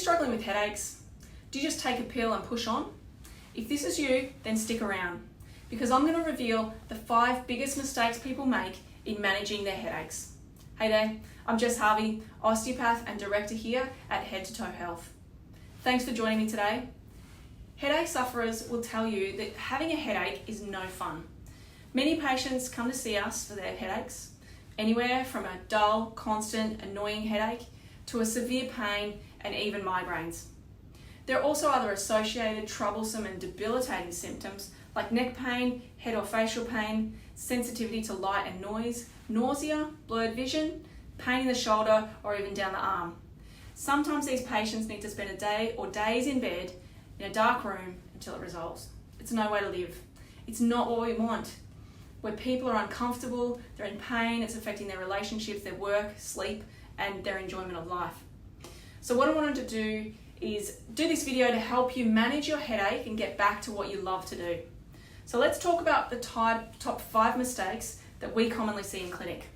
struggling with headaches? Do you just take a pill and push on? If this is you, then stick around, because I'm going to reveal the 5 biggest mistakes people make in managing their headaches. Hey there, I'm Jess Harvey, Osteopath and Director here at Head to Toe Health. Thanks for joining me today. Headache sufferers will tell you that having a headache is no fun. Many patients come to see us for their headaches, anywhere from a dull, constant, annoying headache to a severe pain and even migraines. There are also other associated troublesome and debilitating symptoms like neck pain, head or facial pain, sensitivity to light and noise, nausea, blurred vision, pain in the shoulder or even down the arm. Sometimes these patients need to spend a day or days in bed in a dark room until it resolves. It's no way to live. It's not what we want. Where people are uncomfortable, they're in pain, it's affecting their relationships, their work, sleep, and their enjoyment of life. So what I wanted to do is do this video to help you manage your headache and get back to what you love to do. So let's talk about the top 5 mistakes that we commonly see in clinic.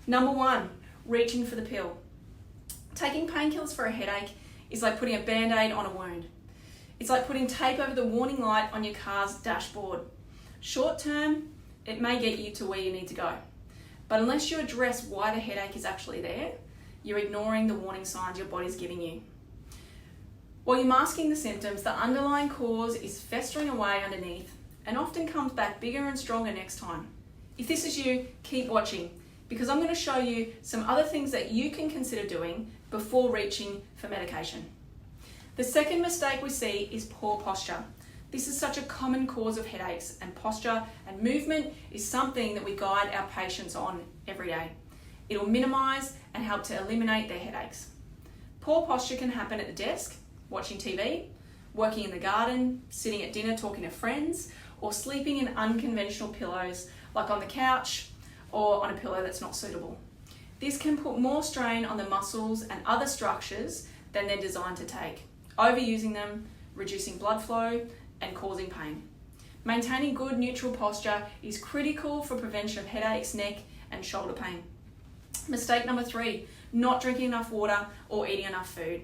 Number 1, reaching for the pill. Taking painkillers for a headache is like putting a band-aid on a wound. It's like putting tape over the warning light on your car's dashboard. Short term, it may get you to where you need to go. But unless you address why the headache is actually there, you're ignoring the warning signs your body's giving you. While you're masking the symptoms, the underlying cause is festering away underneath and often comes back bigger and stronger next time. If this is you, keep watching, because I'm going to show you some other things that you can consider doing before reaching for medication. The second mistake we see is poor posture. This is such a common cause of headaches, and posture and movement is something that we guide our patients on every day. It'll minimize and help to eliminate their headaches. Poor posture can happen at the desk, watching TV, working in the garden, sitting at dinner talking to friends, or sleeping in unconventional pillows like on the couch or on a pillow that's not suitable. This can put more strain on the muscles and other structures than they're designed to take, overusing them, reducing blood flow, and causing pain. Maintaining good neutral posture is critical for prevention of headaches, neck, and shoulder pain. Mistake number 3, not drinking enough water or eating enough food.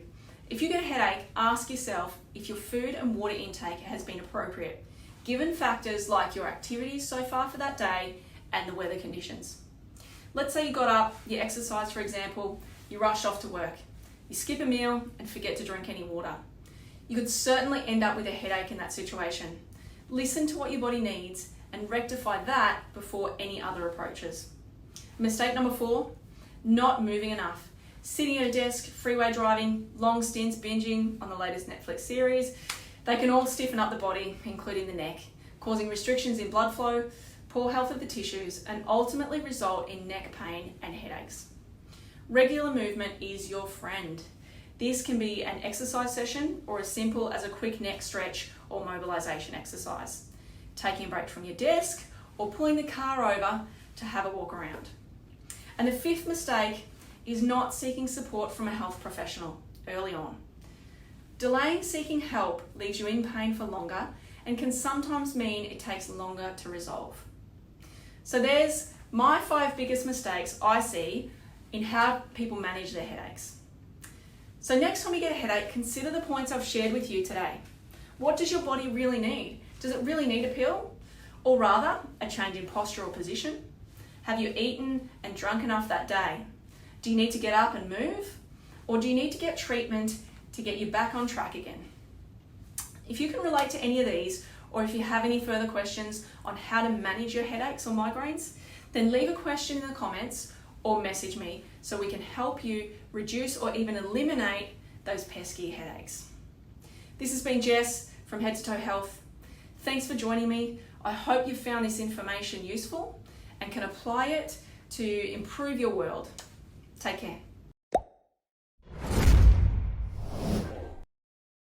If you get a headache, ask yourself if your food and water intake has been appropriate, given factors like your activities so far for that day and the weather conditions. Let's say you got up, you exercised for example, you rushed off to work, you skip a meal and forget to drink any water. You could certainly end up with a headache in that situation. Listen to what your body needs and rectify that before any other approaches. Mistake number 4, not moving enough. Sitting at a desk, freeway driving, long stints binging on the latest Netflix series, they can all stiffen up the body, including the neck, causing restrictions in blood flow, poor health of the tissues, and ultimately result in neck pain and headaches. Regular movement is your friend. This can be an exercise session or as simple as a quick neck stretch or mobilization exercise. Taking a break from your desk or pulling the car over to have a walk around. And the 5th mistake is not seeking support from a health professional early on. Delaying seeking help leaves you in pain for longer and can sometimes mean it takes longer to resolve. So there's my 5 biggest mistakes I see in how people manage their headaches. So next time you get a headache, consider the points I've shared with you today. What does your body really need? Does it really need a pill? Or rather, a change in posture or position? Have you eaten and drunk enough that day? Do you need to get up and move? Or do you need to get treatment to get you back on track again? If you can relate to any of these, or if you have any further questions on how to manage your headaches or migraines, then leave a question in the comments or message me so we can help you reduce or even eliminate those pesky headaches. This has been Jess from Head to Toe Health. Thanks for joining me. I hope you found this information useful and can apply it to improve your world. Take care.